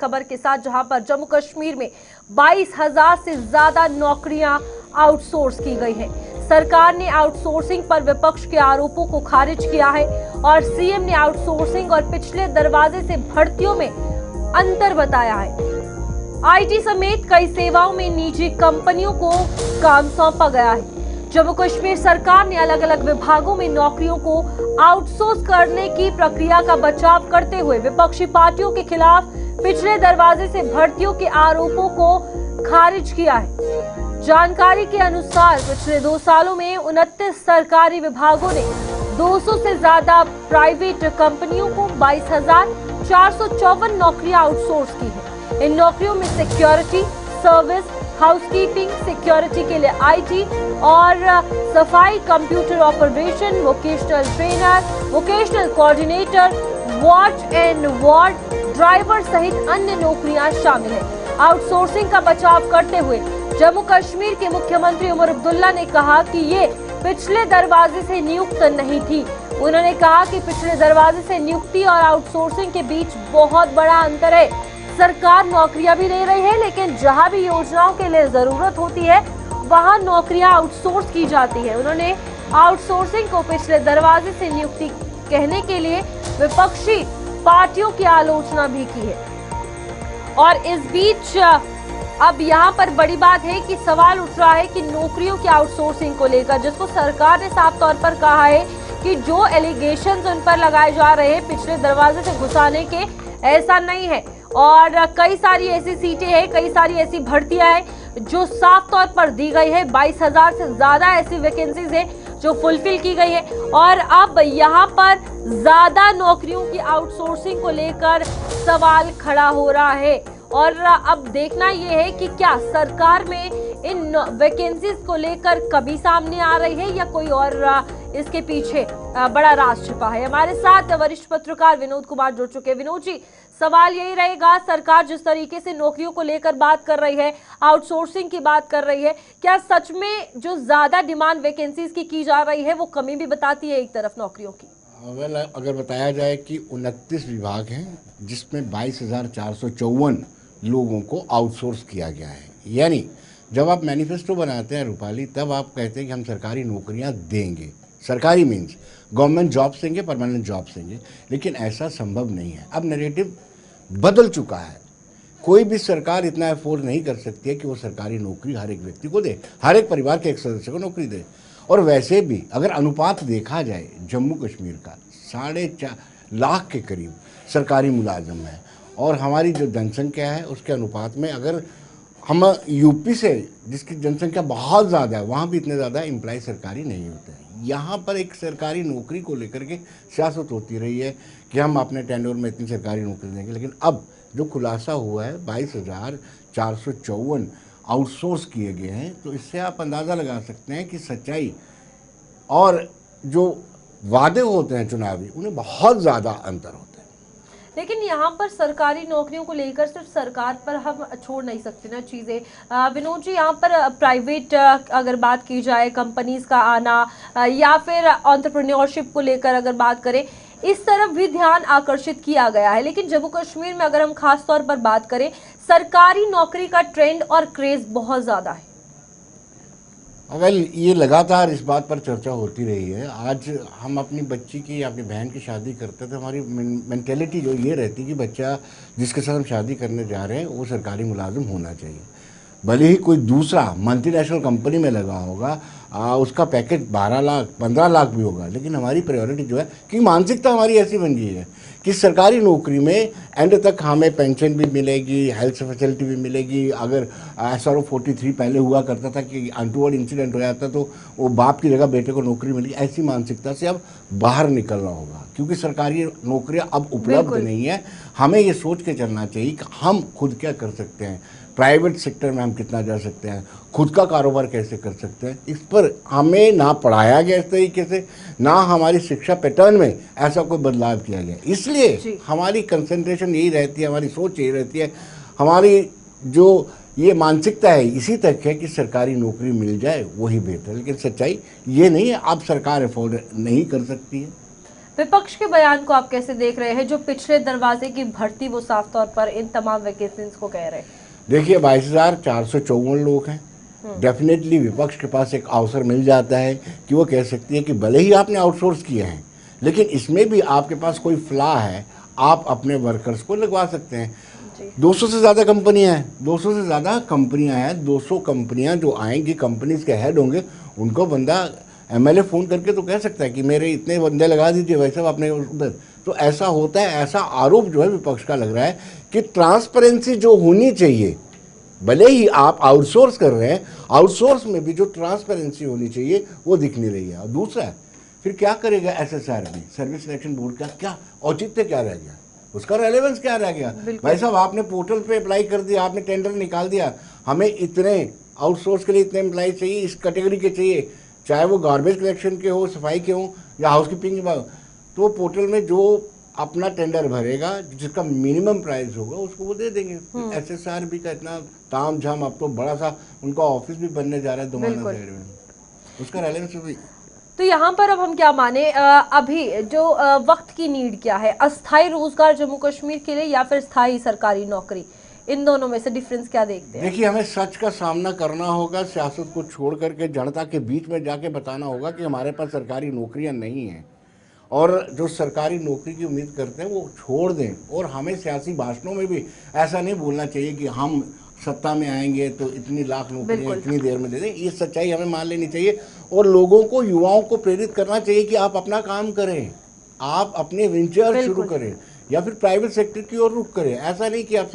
खबर के साथ, जहां पर जम्मू कश्मीर में 22,000 से ज्यादा नौकरियां आउटसोर्स की गई हैं। सरकार ने आउटसोर्सिंग पर विपक्ष के आरोपों को खारिज किया है और सीएम ने आउटसोर्सिंग और पिछले दरवाजे से भर्तियों में अंतर बताया है। आईटी समेत कई सेवाओं में निजी कंपनियों को काम सौंपा गया है। जम्मू कश्मीर सरकार ने अलग अलग विभागों में नौकरियों को आउटसोर्स करने की प्रक्रिया का बचाव करते हुए विपक्षी पार्टियों के खिलाफ पिछले दरवाजे से भर्तियों के आरोपों को खारिज किया है। जानकारी के अनुसार पिछले 2 सालों में 29 सरकारी विभागों ने 200 से ज्यादा प्राइवेट कंपनियों को 22,454 नौकरियां आउटसोर्स की है। इन नौकरियों में सिक्योरिटी, सर्विस, हाउसकीपिंग, सिक्योरिटी के लिए आईटी और सफाई, computer operation, vocational trainer, vocational coordinator, watch and ward driver सहित अन्य नौकरियां शामिल हैं। आउटसोर्सिंग का बचाव करते हुए जम्मू कश्मीर के मुख्यमंत्री उमर अब्दुल्ला ने कहा कि ये पिछले दरवाजे से नियुक्त नहीं थी। उन्होंने कहा कि पिछले दरवाजे से नियुक्ति और आउटसोर्सिंग के बीच बहुत बड़ा अंतर है। सरकार नौकरियां भी दे रही है, लेकिन जहां भी योजनाओं के लिए जरूरत होती है वहां नौकरियां आउटसोर्स की जाती है। उन्होंने आउटसोर्सिंग को पिछले दरवाजे से नियुक्ति कहने के लिए विपक्षी पार्टियों की आलोचना भी की है। और इस बीच अब यहाँ पर बड़ी बात है कि सवाल उठ रहा है कि नौकरियों की आउटसोर्सिंग को लेकर, जिसको सरकार ने साफ तौर पर कहा है कि जो एलिगेशंस उन पर लगाए जा रहे हैं पिछले दरवाजे से घुसाने के, ऐसा नहीं है। और कई सारी ऐसी सीटें हैं, कई सारी ऐसी भर्तियां हैं जो साफ तौर पर दी गई है। 22,000 से ज्यादा ऐसी वैकेंसीज है जो फुलफिल की गई है। और अब यहाँ पर ज्यादा नौकरियों की आउटसोर्सिंग को लेकर सवाल खड़ा हो रहा है। और अब देखना यह है कि क्या सरकार में इन वैकेंसीज को लेकर कभी सामने आ रही है या कोई और इसके पीछे बड़ा राज छिपा है। हमारे साथ वरिष्ठ पत्रकार विनोद कुमार जुड़ चुके हैं। विनोद जी, सवाल यही रहेगा, सरकार जिस तरीके से नौकरियों को लेकर बात कर रही है, आउटसोर्सिंग की बात कर रही है, क्या सच में जो ज्यादा डिमांड वैकेंसीज की जा रही है वो कमी भी बताती है एक तरफ नौकरियों की? अगर बताया जाए कि 29 विभाग हैं जिसमें 22,454 लोगों को आउटसोर्स किया गया है। यानी जब आप मैनिफेस्टो बनाते हैं रूपाली, तब आप कहते हैं कि हम सरकारी नौकरियां देंगे। सरकारी मीन्स गवर्नमेंट जॉब्स देंगे, परमानेंट जॉब्स देंगे, लेकिन ऐसा संभव नहीं है। अब नैरेटिव बदल चुका है। कोई भी सरकार इतना अफोर्ड नहीं कर सकती है कि वो सरकारी नौकरी हर एक व्यक्ति को दे, हर एक परिवार के एक सदस्य को नौकरी दे। और वैसे भी अगर अनुपात देखा जाए जम्मू कश्मीर का 4.5 लाख के करीब सरकारी मुलाजिम है, और हमारी जो जनसंख्या है उसके अनुपात में अगर हम यूपी से, जिसकी जनसंख्या बहुत ज़्यादा है, वहाँ भी इतने ज़्यादा एम्प्लॉय सरकारी नहीं होते हैं। यहाँ पर एक सरकारी नौकरी को लेकर के सियासत होती रही है कि हम अपने टेन्योर में इतनी सरकारी नौकरी देंगे, लेकिन अब जो खुलासा हुआ है 22,454 आउटसोर्स किए गए हैं, तो इससे आप अंदाज़ा लगा सकते हैं कि सच्चाई और जो वादे होते हैं चुनावी, उन्हें बहुत ज़्यादा अंतर होता है। लेकिन यहाँ पर सरकारी नौकरियों को लेकर सिर्फ सरकार पर हम छोड़ नहीं सकते ना चीज़ें। विनोद जी, यहाँ पर प्राइवेट अगर बात की जाए, कंपनीज का आना या फिर एंटरप्रेन्योरशिप को लेकर अगर बात करें, इस तरफ भी ध्यान आकर्षित किया गया है। लेकिन जम्मू कश्मीर में अगर हम खास तौर पर बात करें, सरकारी नौकरी का ट्रेंड और क्रेज बहुत ज़्यादा है। अगर ये लगातार इस बात पर चर्चा होती रही है। आज हम अपनी बच्ची की या अपनी बहन की शादी करते थे, हमारी मेंटेलिटी जो ये रहती कि बच्चा जिसके साथ हम शादी करने जा रहे हैं वो सरकारी मुलाजिम होना चाहिए। भले ही कोई दूसरा मल्टीनेशनल कंपनी में लगा होगा, उसका पैकेज 12 लाख 15 लाख भी होगा, लेकिन हमारी प्रायोरिटी जो है कि मानसिकता हमारी ऐसी बन गई है कि सरकारी नौकरी में एंड तक हमें पेंशन भी मिलेगी, हेल्थ फैसिलिटी भी मिलेगी। अगर SRO 43 पहले हुआ करता था कि अनटूवर्ड इंसिडेंट हो जाता तो वो बाप की जगह बेटे को नौकरी मिलेगी, ऐसी मानसिकता से अब बाहर निकलना होगा, क्योंकि सरकारी नौकरियां अब उपलब्ध नहीं है। हमें ये सोच के चलना चाहिए कि हम खुद क्या कर सकते हैं, प्राइवेट सेक्टर में हम कितना जा सकते हैं, खुद का कारोबार कैसे कर सकते हैं। इस पर हमें ना पढ़ाया गया इस तरीके से, ना हमारी शिक्षा पैटर्न में ऐसा कोई बदलाव किया गया। इसलिए हमारी कंसंट्रेशन यही रहती है, हमारी सोच यही रहती है, हमारी जो ये मानसिकता है इसी तक है कि सरकारी नौकरी मिल जाए वही बेहतर। लेकिन सच्चाई ये नहीं है, अब सरकार अफोर्ड नहीं कर सकती है। विपक्ष के बयान को आप कैसे देख रहे हैं, जो पिछले दरवाजे की भर्ती वो साफ तौर पर इन तमाम वैकेंसीज को कह रहे हैं? देखिए 22,454 लोग हैं। डेफिनेटली विपक्ष के पास एक अवसर मिल जाता है कि वो कह सकती है कि भले ही आपने आउटसोर्स किए हैं, लेकिन इसमें भी आपके पास कोई फ्लॉ है, आप अपने वर्कर्स को लगवा सकते हैं। 200 से ज़्यादा कंपनियां हैं, 200 से ज़्यादा कंपनियां हैं। 200 कंपनियां जो आएंगी, कंपनीज के हेड होंगे, उनको बंदा एमएलए फ़ोन करके तो कह सकता है कि मेरे इतने बंदे लगा दीजिए, वैसे आपने उधर। तो ऐसा होता है। ऐसा आरोप जो है विपक्ष का लग रहा है कि ट्रांसपेरेंसी जो होनी चाहिए, भले ही आप आउटसोर्स कर रहे हैं, आउटसोर्स में भी जो ट्रांसपेरेंसी होनी चाहिए वो दिख नहीं रही है। और दूसरा, फिर क्या करेगा एसएसआरबी, सर्विस सिलेक्शन बोर्ड का क्या औचित्य क्या रह गया, उसका रेलेवेंस क्या रह गया? भाई साहब, आपने पोर्टल पे अप्लाई कर दिया, आपने टेंडर निकाल दिया, हमें इतने आउटसोर्स के लिए इतने एम्प्लॉय चाहिए, इस कैटेगरी के चाहिए, चाहे वो गार्बेज कलेक्शन के हो, सफाई के हो या हाउसकीपिंग विभाग, तो पोर्टल में जो अपना टेंडर भरेगा, जिसका मिनिमम प्राइस होगा, उसको वो दे देंगे। एसएसआरबी का इतना ताम झाम, अब तो बड़ा सा उनका ऑफिस भी बनने जा रहा है दोमाना साइड में, उसका रेलेवेंस भी। तो यहाँ पर अब हम क्या माने, अभी जो वक्त की नीड क्या है, अस्थायी रोजगार जम्मू कश्मीर के लिए या फिर स्थायी सरकारी नौकरी, इन दोनों में से डिफरेंस क्या देखते हैं? देखिए, हमें सच का सामना करना होगा, सियासत को छोड़ करके जनता के बीच में जाके बताना होगा कि हमारे पास सरकारी नौकरियां नहीं हैं, और जो सरकारी नौकरी की उम्मीद करते हैं वो छोड़ दें। और हमें सियासी भाषणों में भी ऐसा नहीं बोलना चाहिए कि हम सत्ता में आएंगे तो इतनी लाख नौकरियां इतनी देर में दे दें। ये सच्चाई हमें मान लेनी चाहिए और लोगों को, युवाओं को प्रेरित करना चाहिए कि आप अपना काम करें, आप अपने वेंचर शुरू करें या फिर प्राइवेट सेक्टर की ओर रुख करें। ऐसा नहीं कि आप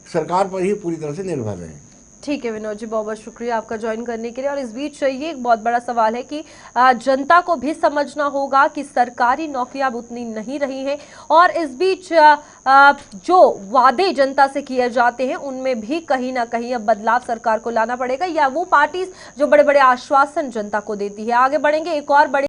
सरकार पर ही पूरी तरह से निर्भर रहें। ठीक है विनोद जी, बहुत बहुत शुक्रिया आपका ज्वाइन करने के लिए। और इस बीच ये एक बहुत बड़ा सवाल है कि जनता को भी समझना होगा कि सरकारी नौकरियां अब उतनी नहीं रही हैं, और इस बीच जो वादे जनता से किए जाते हैं उनमें भी कहीं ना कहीं अब बदलाव सरकार को लाना पड़ेगा, या वो पार्टीज जो बड़े बड़े आश्वासन जनता को देती है। आगे बढ़ेंगे, एक और बड़े